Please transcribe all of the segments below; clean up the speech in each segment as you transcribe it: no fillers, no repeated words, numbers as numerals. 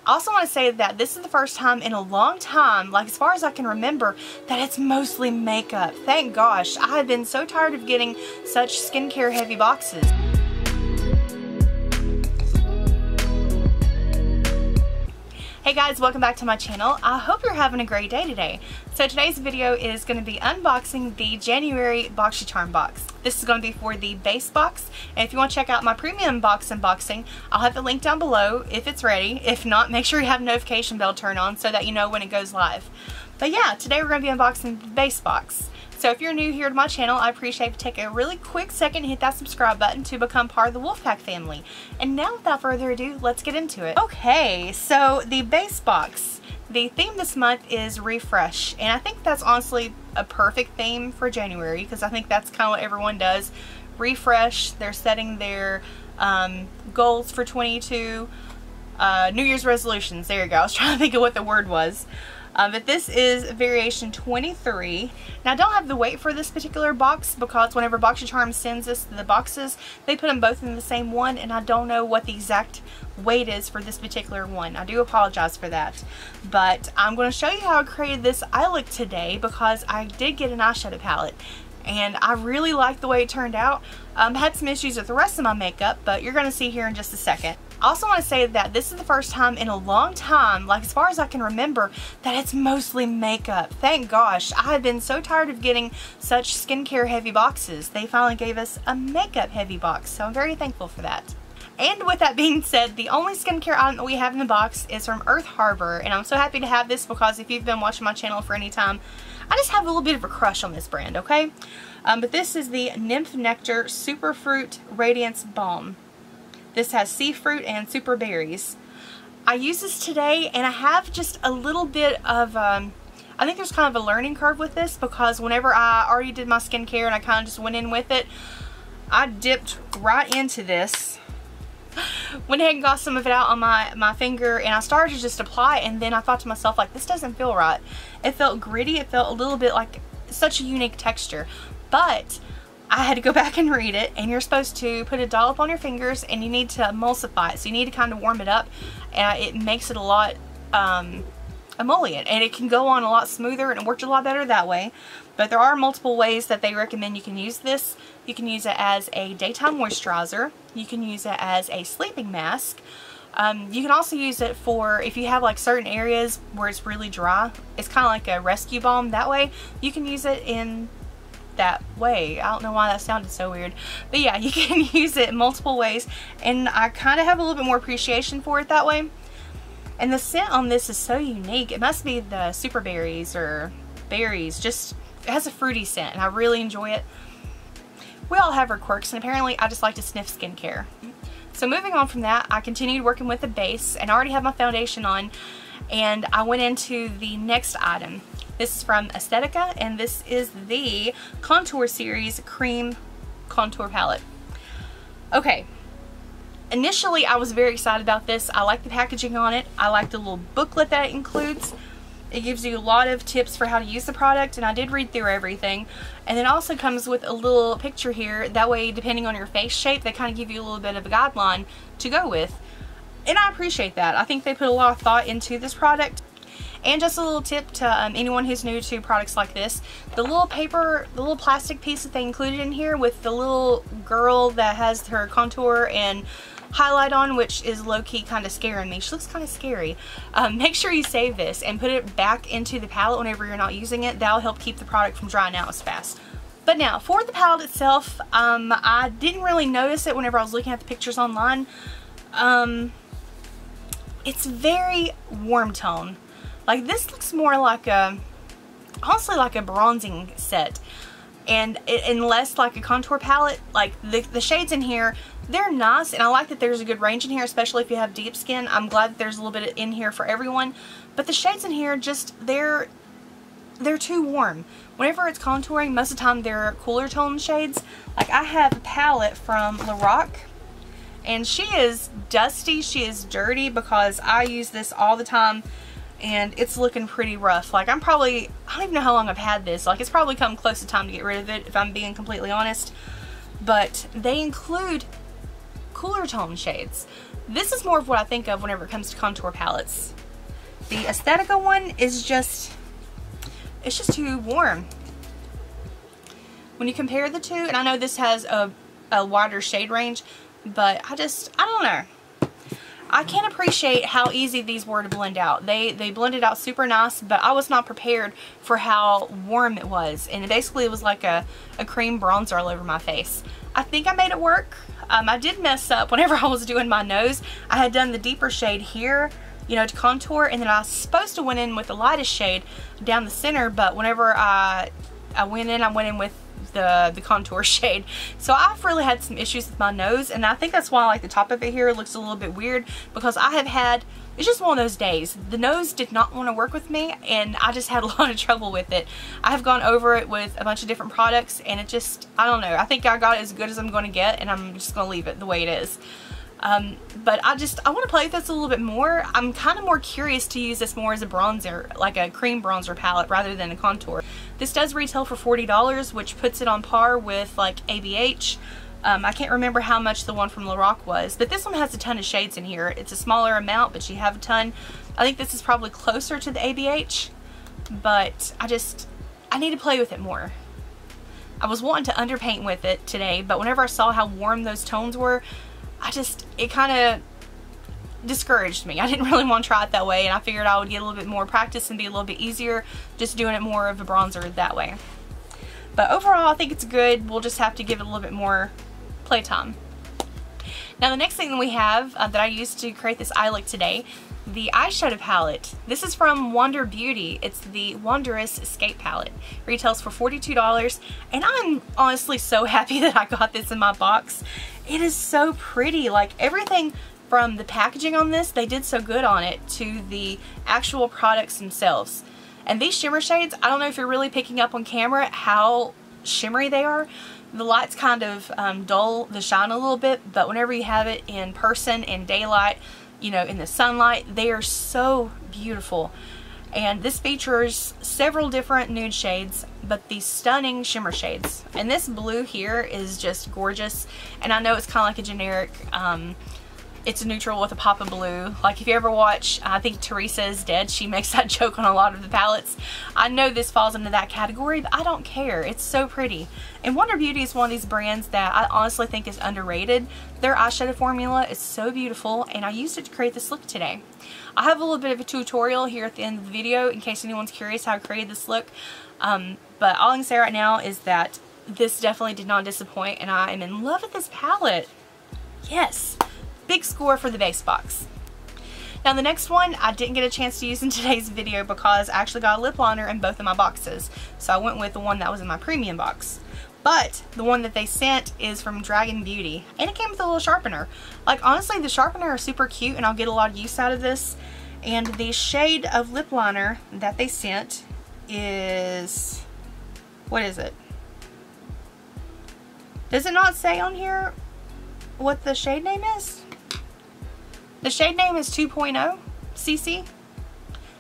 I also want to say that this is the first time in a long time, like as far as I can remember, that it's mostly makeup. Thank gosh. I have been so tired of getting such skincare heavy boxes. Hey guys, welcome back to my channel. I hope you're having a great day today. So today's video is going to be unboxing the January Boxycharm box. This is going to be for the base box, and if you want to check out my premium box unboxing, I'll have the link down below if it's ready. If not, make sure you have notification bell turned on so that you know when it goes live. But yeah, today we're going to be unboxing the base box. So if you're new here to my channel, I appreciate if you take a really quick second and hit that subscribe button to become part of the Wolfpack family. And now without further ado, let's get into it. Okay, so the base box. The theme this month is refresh, and I think that's honestly a perfect theme for January because I think that's kind of what everyone does. Refresh, they're setting their goals for 22, New Year's resolutions. There you go. I was trying to think of what the word was. But this is variation 23. Now I don't have the weight for this particular box because whenever Boxycharm sends us the boxes, they put them both in the same one, and I don't know what the exact weight is for this particular one. I do apologize for that. But I'm going to show you how I created this eye look today because I did get an eyeshadow palette. And I really like the way it turned out. Had some issues with the rest of my makeup, but you're going to see here in just a second. I also want to say that this is the first time in a long time, like as far as I can remember, that it's mostly makeup. Thank gosh. I have been so tired of getting such skincare heavy boxes. They finally gave us a makeup heavy box, so I'm very thankful for that. And with that being said, the only skincare item that we have in the box is from Earth Harbor, and I'm so happy to have this because if you've been watching my channel for any time, I just have a little bit of a crush on this brand, okay? But this is the Nymph Nectar Superfruit Radiance Balm. This has sea fruit and super berries. I use this today, and I have just a little bit of, I think there's kind of a learning curve with this because whenever I already did my skincare and I kind of just went in with it, I dipped right into this. Went ahead and got some of it out on my finger, and I started to just apply, and then I thought to myself, like, this doesn't feel right. It felt gritty. It felt a little bit like such a unique texture. But I had to go back and read it, and you're supposed to put a dollop on your fingers, and you need to emulsify it. So you need to kind of warm it up, and it makes it a lot emollient, and it can go on a lot smoother, and it works a lot better that way. But there are multiple ways that they recommend you can use this. You can use it as a daytime moisturizer. You can use it as a sleeping mask. You can also use it for if you have like certain areas where it's really dry. It's kind of like a rescue balm that way. You can use it in that way. I don't know why that sounded so weird, but yeah, you can use it in multiple ways, and I kind of have a little bit more appreciation for it that way. And the scent on this is so unique. It must be the super berries or berries. Just it has a fruity scent, and I really enjoy it. We all have our quirks, and apparently I just like to sniff skincare. So moving on from that, I continued working with the base, and I already have my foundation on, and I went into the next item. This is from Aesthetica, and this is the Contour Series Cream Contour Palette. Okay, initially I was very excited about this. I like the packaging on it. I like the little booklet that it includes. It gives you a lot of tips for how to use the product, and I did read through everything. And it also comes with a little picture here. That way, depending on your face shape, they kind of give you a little bit of a guideline to go with. And I appreciate that. I think they put a lot of thought into this product. And just a little tip to anyone who's new to products like this, the little paper, the little plastic piece that they included in here with the little girl that has her contour and highlight on, which is low-key kind of scaring me. She looks kind of scary. Make sure you save this and put it back into the palette whenever you're not using it. That'll help keep the product from drying out as fast. But now, for the palette itself, I didn't really notice it whenever I was looking at the pictures online. It's very warm tone. Like, this looks more like a, honestly, like a bronzing set. And less like a contour palette. Like, the shades in here, they're nice. And I like that there's a good range in here, especially if you have deep skin. I'm glad that there's a little bit in here for everyone. But the shades in here, just, they're too warm. Whenever it's contouring, most of the time they're cooler tone shades. Like, I have a palette from Lorac. And she is dusty. She is dirty because I use this all the time. And it's looking pretty rough. Like, I don't even know how long I've had this. Like, it's probably come close to time to get rid of it, if I'm being completely honest. But they include cooler tone shades. This is more of what I think of whenever it comes to contour palettes. The Aesthetica one is just, it's just too warm. When you compare the two, and I know this has a wider shade range, but I don't know. I can't appreciate how easy these were to blend out. They blended out super nice, but I was not prepared for how warm it was. And basically it was like a cream bronzer all over my face. I think I made it work. I did mess up whenever I was doing my nose. I had done the deeper shade here, you know, to contour, and then I was supposed to went in with the lightest shade down the center, but whenever I went in with the contour shade. So I've really had some issues with my nose, and I think that's why like the top of it here looks a little bit weird, because I have had, it's just one of those days. The nose did not want to work with me, and I just had a lot of trouble with it. I have gone over it with a bunch of different products, and it just, I don't know. I think I got it as good as I'm going to get, and I'm just going to leave it the way it is. But I want to play with this a little bit more. I'm kind of more curious to use this more as a bronzer, like a cream bronzer palette rather than a contour. This does retail for $40, which puts it on par with like ABH. I can't remember how much the one from Lorac was, but this one has a ton of shades in here. It's a smaller amount, but you have a ton. I think this is probably closer to the ABH, but I need to play with it more. I was wanting to underpaint with it today, but whenever I saw how warm those tones were, it kind of discouraged me. I didn't really want to try it that way, and I figured I would get a little bit more practice and be a little bit easier just doing it more of a bronzer that way. But overall, I think it's good. We'll just have to give it a little bit more playtime. Now the next thing that we have that I used to create this eye look today, the eyeshadow palette. This is from Wander Beauty. It's the Wondrous Escape palette. Retails for $42, and I'm honestly so happy that I got this in my box. It is so pretty. Like everything from the packaging on this, they did so good on it, to the actual products themselves. And these shimmer shades, I don't know if you're really picking up on camera how shimmery they are. The lights kind of dull the shine a little bit, but whenever you have it in person, in daylight, you know, in the sunlight, they are so beautiful. And this features several different nude shades, but these stunning shimmer shades. And this blue here is just gorgeous. And I know it's kind of like a generic, it's a neutral with a pop of blue. Like if you ever watch, I think Teresa is Dead, she makes that joke on a lot of the palettes. I know this falls into that category, but I don't care. It's so pretty. And Wander Beauty is one of these brands that I honestly think is underrated. Their eyeshadow formula is so beautiful, and I used it to create this look today. I have a little bit of a tutorial here at the end of the video in case anyone's curious how I created this look. But all I can say right now is that this definitely did not disappoint, and I am in love with this palette. Yes. Big score for the base box. Now the next one I didn't get a chance to use in today's video because I actually got a lip liner in both of my boxes. So I went with the one that was in my premium box. But the one that they sent is from Dragon Beauty, and it came with a little sharpener. Like honestly, the sharpener is super cute and I'll get a lot of use out of this. And the shade of lip liner that they sent is, what is it? Does it not say on here what the shade name is? The shade name is 2.0 CC.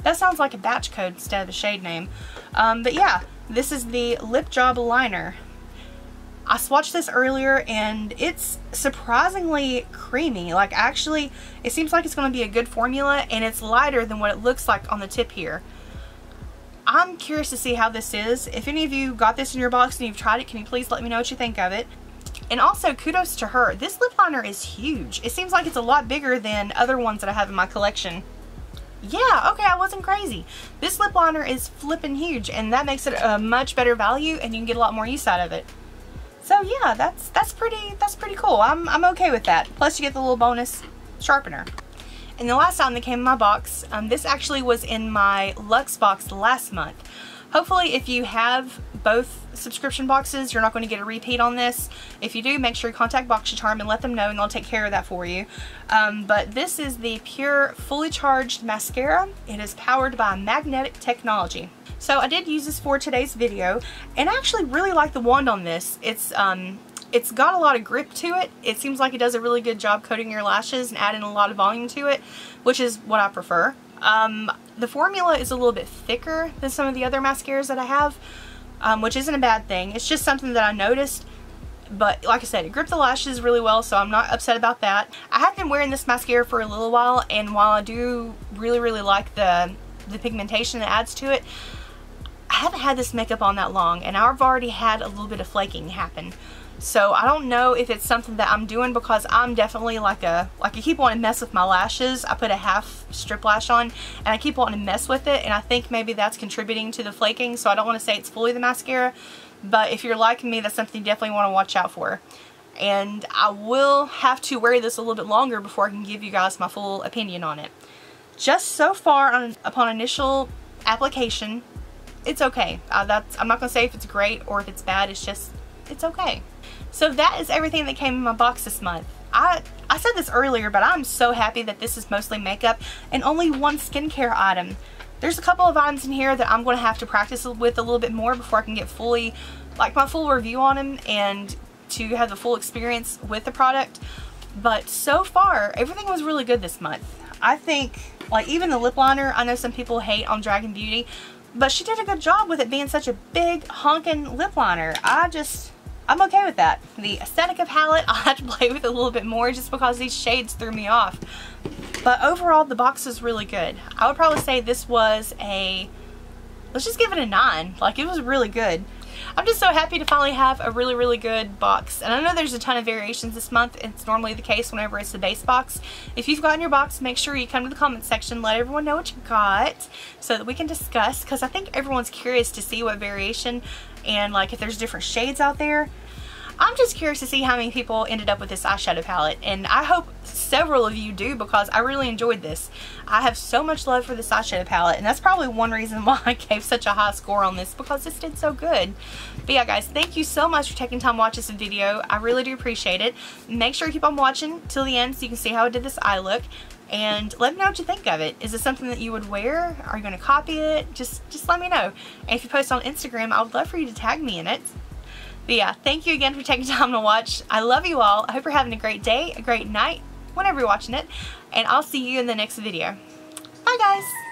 That sounds like a batch code instead of a shade name. But yeah, this is the Lip Job Liner. I swatched this earlier and it's surprisingly creamy. Like actually, it seems like it's going to be a good formula, and it's lighter than what it looks like on the tip here. I'm curious to see how this is. If any of you got this in your box and you've tried it, can you please let me know what you think of it? And also, kudos to her. This lip liner is huge. It seems like it's a lot bigger than other ones that I have in my collection. Yeah, okay, I wasn't crazy. This lip liner is flipping huge, and that makes it a much better value, and you can get a lot more use out of it. So yeah, that's pretty cool. I'm okay with that. Plus, you get the little bonus sharpener. And the last item that came in my box, this actually was in my Luxe box last month. Hopefully, if you have both subscription boxes, you're not going to get a repeat on this. If you do, make sure you contact Boxycharm and let them know, and they'll take care of that for you. But this is the Pure Fully Charged Mascara. It is powered by magnetic technology. So I did use this for today's video, and I actually really like the wand on this. It's got a lot of grip to it. It seems like it does a really good job coating your lashes and adding a lot of volume to it, which is what I prefer. The formula is a little bit thicker than some of the other mascaras that I have, which isn't a bad thing. It's just something that I noticed. But like I said, it gripped the lashes really well, so I'm not upset about that. I have been wearing this mascara for a little while, and while I do really like the pigmentation it adds to it, I haven't had this makeup on that long, and I've already had a little bit of flaking happen. So I don't know if it's something that I'm doing, because I'm definitely like I keep wanting to mess with my lashes. I put a half strip lash on and I keep wanting to mess with it, and I think maybe that's contributing to the flaking. So I don't want to say it's fully the mascara, but if you're like me, that's something you definitely want to watch out for. And I will have to wear this a little bit longer before I can give you guys my full opinion on it. Just so far, upon initial application, it's okay. I'm not going to say if it's great or if it's bad. It's okay. So that is everything that came in my box this month. I said this earlier, but I'm so happy that this is mostly makeup and only one skincare item. There's a couple of items in here that I'm going to have to practice with a little bit more before I can get fully, like, my full review on them and to have the full experience with the product. But so far, everything was really good this month. I think, like, even the lip liner, I know some people hate on Dragon Beauty, but she did a good job with it being such a big honking lip liner. I'm okay with that. The Aesthetica palette, I'll have to play with it a little bit more just because these shades threw me off. But overall, the box is really good. I would probably say this was let's just give it a 9. Like, it was really good. I'm just so happy to finally have a really good box. And I know there's a ton of variations this month. It's normally the case whenever it's the base box. If you've gotten your box, make sure you come to the comment section, let everyone know what you got so that we can discuss, because I think everyone's curious to see what variation and, like, if there's different shades out there. I'm just curious to see how many people ended up with this eyeshadow palette, and I hope several of you do, because I really enjoyed this. I have so much love for this eyeshadow palette, and that's probably one reason why I gave such a high score on this, because this did so good. But yeah, guys, thank you so much for taking time to watch this video. I really do appreciate it. Make sure you keep on watching till the end so you can see how I did this eye look, and let me know what you think of it. Is it something that you would wear? Are you going to copy it? Just let me know. And if you post on Instagram, I would love for you to tag me in it. But yeah, thank you again for taking time to watch. I love you all. I hope you're having a great day, a great night, whenever you're watching it. And I'll see you in the next video. Bye, guys.